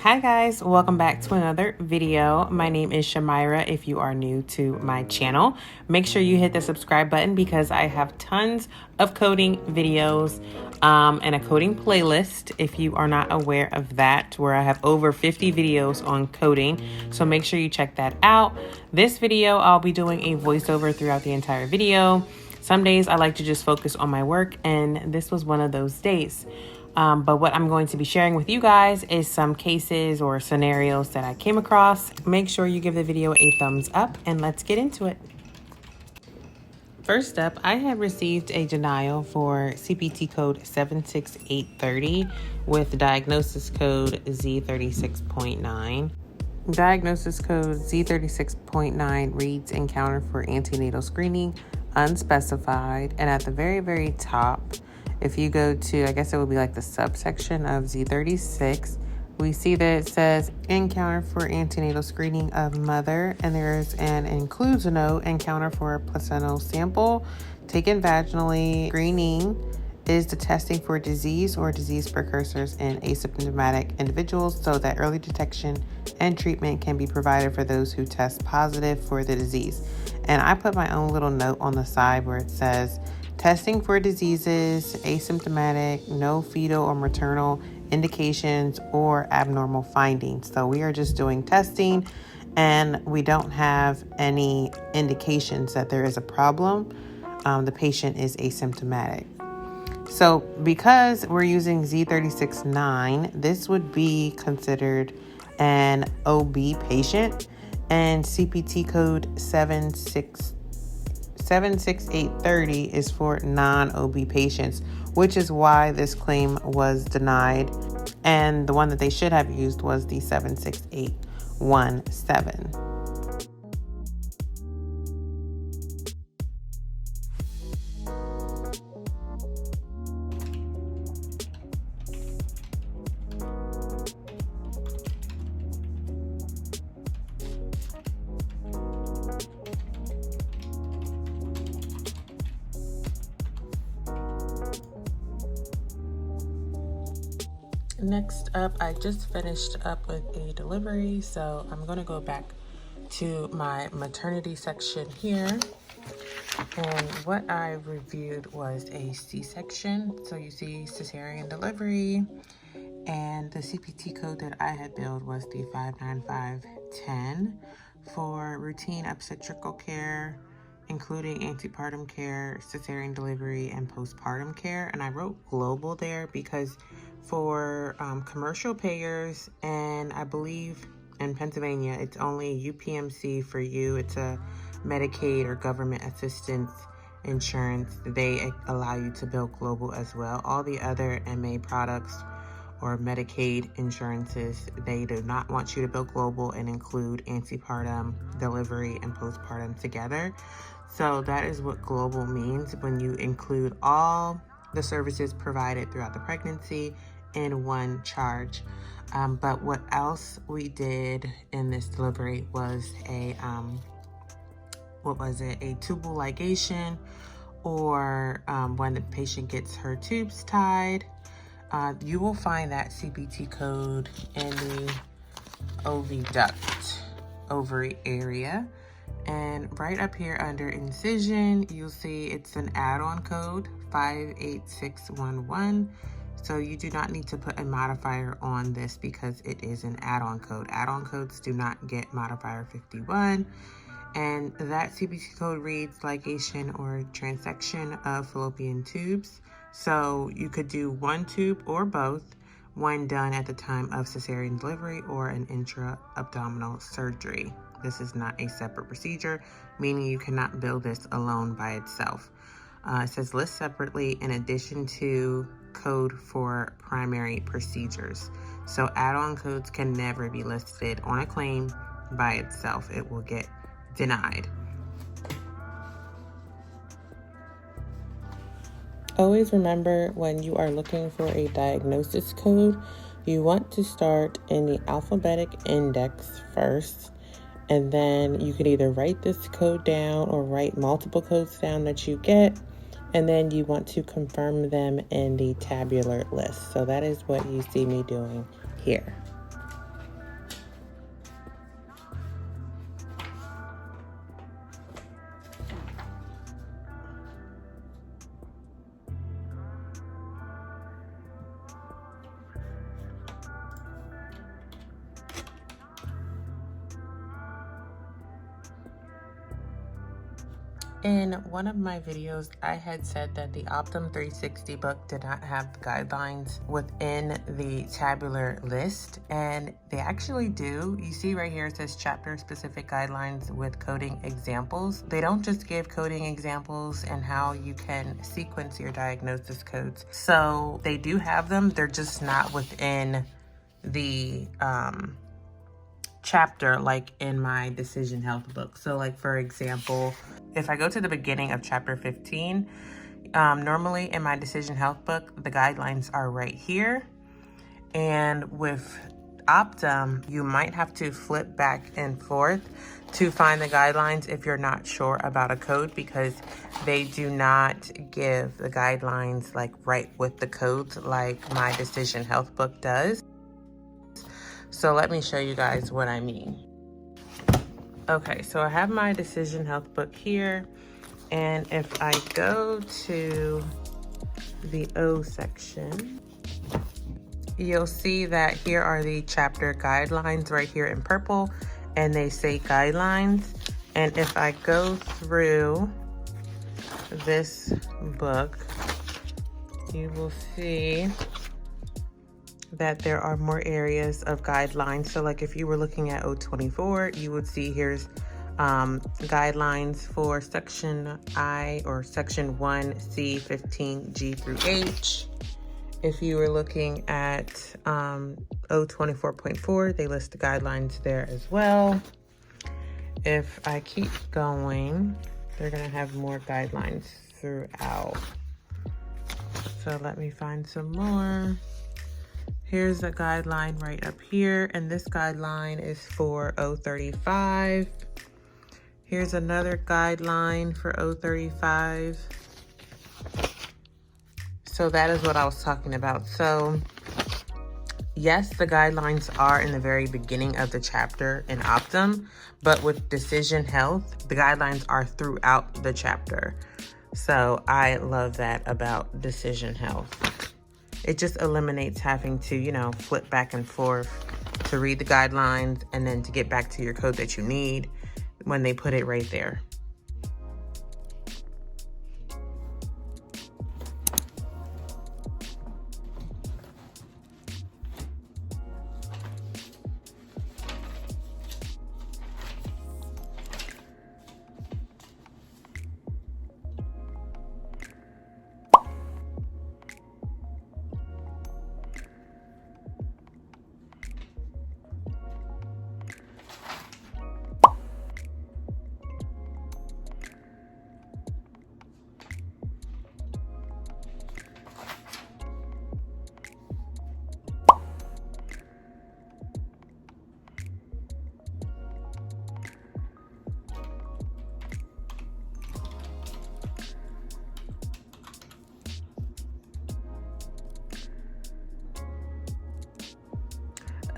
Hi guys, welcome back to another video. My name is Shamira. If you are new to my channel, make sure you hit the subscribe button because I have tons of coding videos and a coding playlist if you are not aware of that, where I have over 50 videos on coding. So make sure you check that out. This video, I'll be doing a voiceover throughout the entire video. Some days I like to just focus on my work, and this was one of those days. But what I'm going to be sharing with you guys is some cases or scenarios that I came across. Make sure you give the video a thumbs up and let's get into it. First up, I have received a denial for CPT code 76830 with diagnosis code Z36.9. Diagnosis code Z36.9 reads encounter for antenatal screening unspecified, and at the very top, if you go to, I guess it would be like the subsection of Z36, we see that it says encounter for antenatal screening of mother, and there's an includes a note, encounter for a placental sample taken vaginally. Screening is the testing for disease or disease precursors in asymptomatic individuals so that early detection and treatment can be provided for those who test positive for the disease. And I put my own little note on the side where it says testing for diseases, asymptomatic, no fetal or maternal indications or abnormal findings. So we are just doing testing and we don't have any indications that there is a problem. The patient is asymptomatic. So because we're using Z36.9, this would be considered an OB patient, and CPT code 76830 is for non-OB patients, which is why this claim was denied. And the one that they should have used was the 76817. Next up, I just finished up with a delivery, so I'm going to go back to my maternity section here. And what I reviewed was a C-section. So you see cesarean delivery, and the CPT code that I had billed was the 59510 for routine obstetrical care, including antepartum care, cesarean delivery, and postpartum care. And I wrote global there because for commercial payers, and I believe in Pennsylvania, it's only UPMC for you. It's a Medicaid or government assistance insurance. They allow you to bill global as well. All the other MA products or Medicaid insurances, they do not want you to bill global and include antepartum, delivery, and postpartum together. So that is what global means, when you include all the services provided throughout the pregnancy in one charge. But what else we did in this delivery was a tubal ligation, or when the patient gets her tubes tied. You will find that CPT code in the oviduct, ovary area. And right up here under incision, you'll see it's an add-on code, 58611. So you do not need to put a modifier on this because it is an add-on code. Add-on codes do not get modifier 51. And that CPT code reads ligation or transection of fallopian tubes. So you could do one tube or both when done at the time of cesarean delivery or an intra-abdominal surgery. This is not a separate procedure, meaning you cannot bill this alone by itself. It says list separately in addition to code for primary procedures. So add-on codes can never be listed on a claim by itself. It will get denied. Always remember, when you are looking for a diagnosis code, you want to start in the alphabetic index first, and then you can either write this code down or write multiple codes down that you get, and then you want to confirm them in the tabular list. So that is what you see me doing here. In one of my videos, I had said that the Optum 360 book did not have the guidelines within the tabular list, and they actually do. You see right here, it says chapter-specific guidelines with coding examples. They don't just give coding examples and how you can sequence your diagnosis codes. So they do have them, they're just not within the chapter like in my Decision Health book. So like, for example, if I go to the beginning of chapter 15, normally in my Decision Health book, the guidelines are right here. And with Optum, you might have to flip back and forth to find the guidelines if you're not sure about a code, because they do not give the guidelines like right with the codes like my Decision Health book does. So let me show you guys what I mean. Okay, so I have my Decision Health book here, and if I go to the O section, you'll see that here are the chapter guidelines right here in purple, and they say guidelines. And if I go through this book, you will see that there are more areas of guidelines. So like if you were looking at O24, you would see here's guidelines for section I or section 1C 15G through H. If you were looking at O24.4, they list the guidelines there as well. If I keep going, they're gonna have more guidelines throughout. So let me find some more. Here's a guideline right up here, and this guideline is for O35. Here's another guideline for O35. So that is what I was talking about. So yes, the guidelines are in the very beginning of the chapter in Optum, but with Decision Health, the guidelines are throughout the chapter. So I love that about Decision Health. It just eliminates having to, you know, flip back and forth to read the guidelines and then to get back to your code that you need when they put it right there.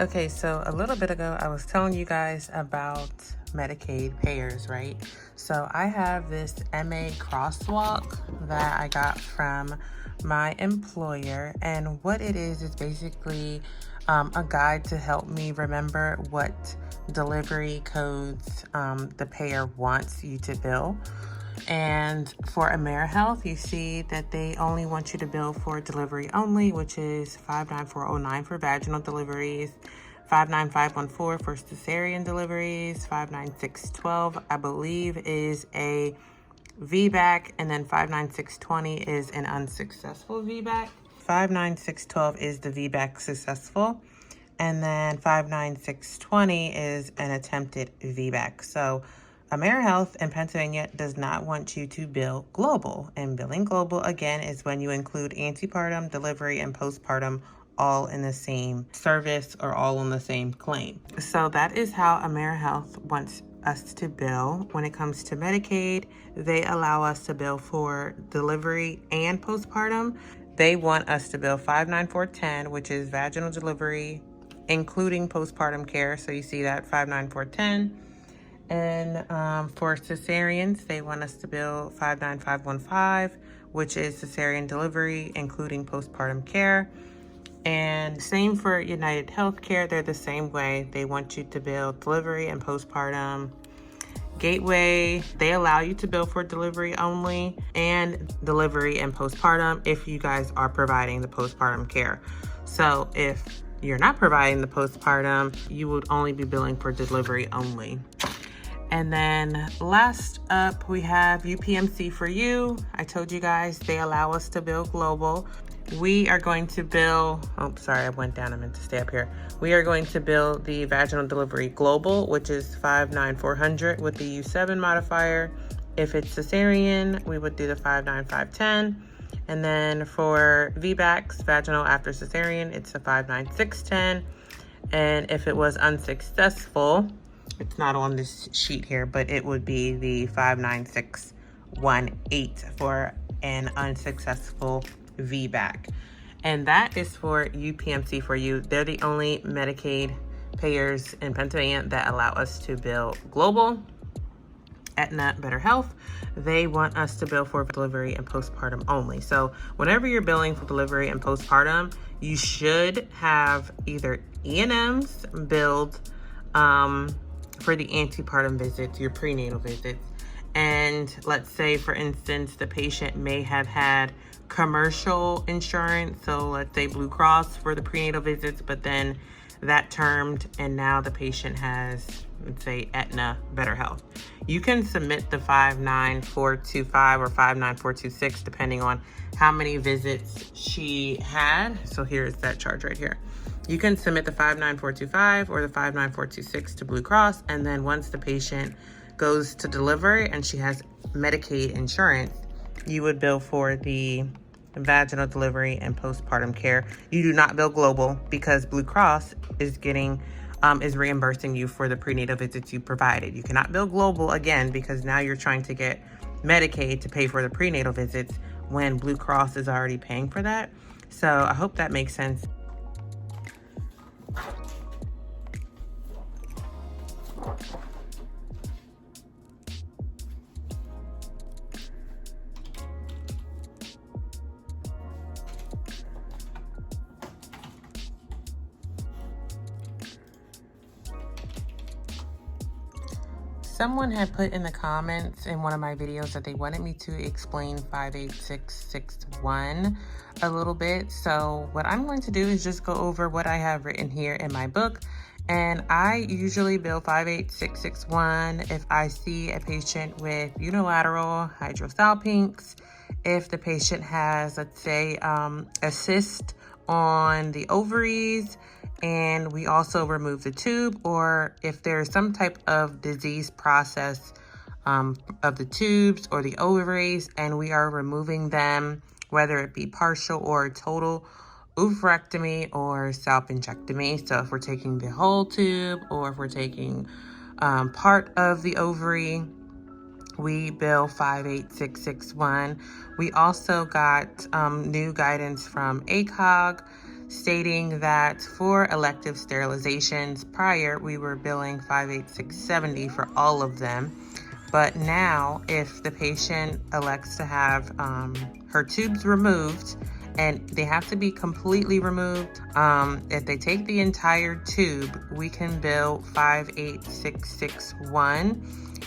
Okay, so a little bit ago, I was telling you guys about Medicaid payers, right? So I have this MA crosswalk that I got from my employer, and what it is basically a guide to help me remember what delivery codes the payer wants you to bill. And for AmeriHealth, you see that they only want you to bill for delivery only, which is 59409 for vaginal deliveries, 59514 for cesarean deliveries, 59612 I believe is a VBAC, and then 59620 is an unsuccessful VBAC. 59612 is the VBAC successful, and then 59620 is an attempted VBAC. So AmeriHealth in Pennsylvania does not want you to bill global, and billing global again is when you include antepartum, delivery, and postpartum all in the same service or all on the same claim. So that is how AmeriHealth wants us to bill. When it comes to Medicaid, they allow us to bill for delivery and postpartum. They want us to bill 59410, which is vaginal delivery, including postpartum care. So you see that 59410. And for cesareans, they want us to bill 59515, which is cesarean delivery, including postpartum care. And same for United Healthcare, they're the same way. They want you to bill delivery and postpartum. Gateway, they allow you to bill for delivery only and delivery and postpartum if you guys are providing the postpartum care. So if you're not providing the postpartum, you would only be billing for delivery only. And then last up, we have UPMC for you. I told you guys they allow us to bill global. We are going to bill, oh, sorry, I went down, I meant to stay up here. We are going to bill the vaginal delivery global, which is $5,900 with the U7 modifier. If it's cesarean, we would do the $5,910. And then for VBACs, vaginal after cesarean, it's a $5,910. And if it was unsuccessful, it's not on this sheet here, but it would be the $5,918 for an unsuccessful VBAC. And that is for UPMC for you. They're the only Medicaid payers in Pennsylvania that allow us to bill global. Aetna, Better Health, they want us to bill for delivery and postpartum only. So whenever you're billing for delivery and postpartum, you should have either E&Ms billed for the antepartum visits, your prenatal visits. And let's say, for instance, the patient may have had commercial insurance. So let's say Blue Cross for the prenatal visits, but then that termed and now the patient has, let's say, Aetna, Better Health. You can submit the 59425 or 59426 depending on how many visits she had. So here's that charge right here. You can submit the 59425 or the 59426 to Blue Cross, and then once the patient goes to delivery and she has Medicaid insurance, you would bill for the vaginal delivery and postpartum care. You do not bill global because Blue Cross is reimbursing you for the prenatal visits you provided. You cannot bill global again because now you're trying to get Medicaid to pay for the prenatal visits when Blue Cross is already paying for that. So I hope that makes sense. Someone had put in the comments in one of my videos that they wanted me to explain 58661 a little bit. So what I'm going to do is just go over what I have written here in my book. And I usually bill 58661 if I see a patient with unilateral hydrosalpinx, if the patient has, let's say, a cyst on the ovaries, and we also remove the tube, or if there's some type of disease process of the tubes or the ovaries and we are removing them, whether it be partial or total oophorectomy or salpingectomy. So if we're taking the whole tube or if we're taking part of the ovary, we bill 58661. We also got new guidance from ACOG stating that for elective sterilizations, prior we were billing 58670 for all of them. But now if the patient elects to have her tubes removed, and they have to be completely removed, if they take the entire tube, we can bill 58661.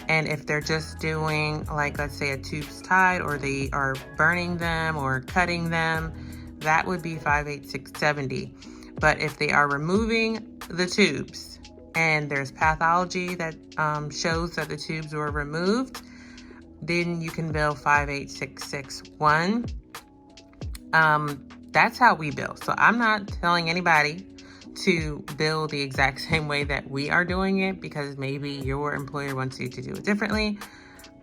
And if they're just doing, like, let's say a tube's tied, or they are burning them or cutting them, that would be 58670. But if they are removing the tubes and there's pathology that shows that the tubes were removed, then you can bill 58661. That's how we bill. So I'm not telling anybody to bill the exact same way that we are doing it, because maybe your employer wants you to do it differently.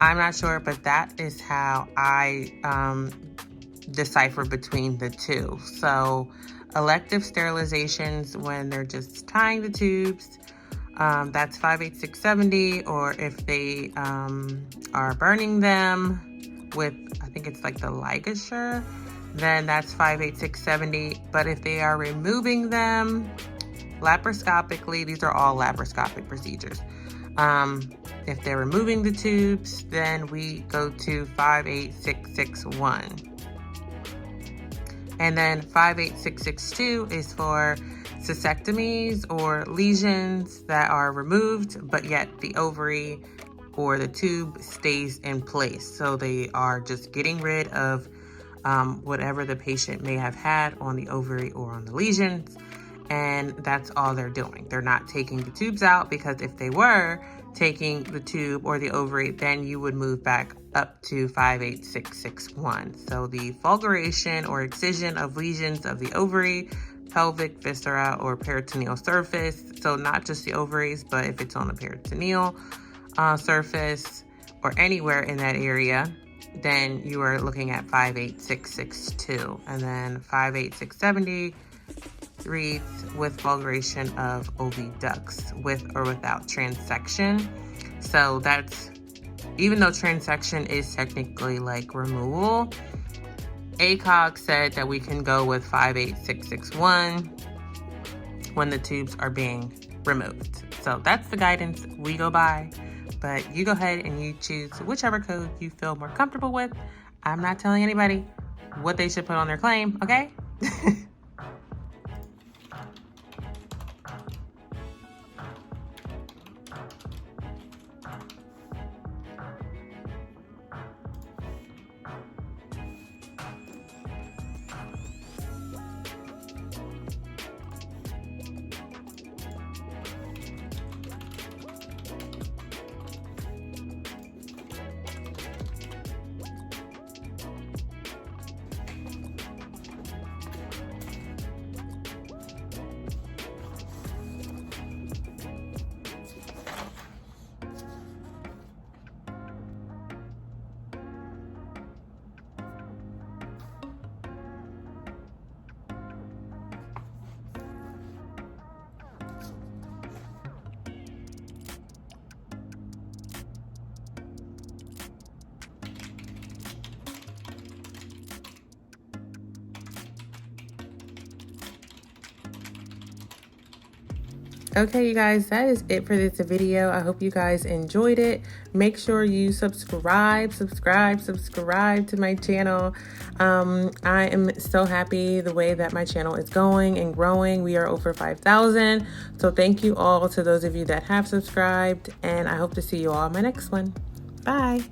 I'm not sure, but that is how I decipher between the two. So elective sterilizations, when they're just tying the tubes, that's 58670, or if they are burning them with, I think it's like the ligature, then that's 58670. But if they are removing them laparoscopically, these are all laparoscopic procedures. If they're removing the tubes, then we go to 58661. And then 58662 is for cystectomies or lesions that are removed, but yet the ovary or the tube stays in place. So they are just getting rid of whatever the patient may have had on the ovary or on the lesions. And that's all they're doing. They're not taking the tubes out, because if they were taking the tube or the ovary, then you would move back up to 58661. So the fulguration or excision of lesions of the ovary, pelvic, viscera, or peritoneal surface. So not just the ovaries, but if it's on the peritoneal surface or anywhere in that area, then you are looking at 58662. And then 58670 reads with fulguration of oviducts with or without transection. So that's, even though transection is technically like removal, ACOG said that we can go with 58661 when the tubes are being removed. So that's the guidance we go by, but you go ahead and you choose whichever code you feel more comfortable with. I'm not telling anybody what they should put on their claim, okay? Okay, you guys, that is it for this video. I hope you guys enjoyed it. Make sure you subscribe to my channel. I am so happy the way that my channel is going and growing. We are over 5,000. So thank you all to those of you that have subscribed, and I hope to see you all in my next one. Bye.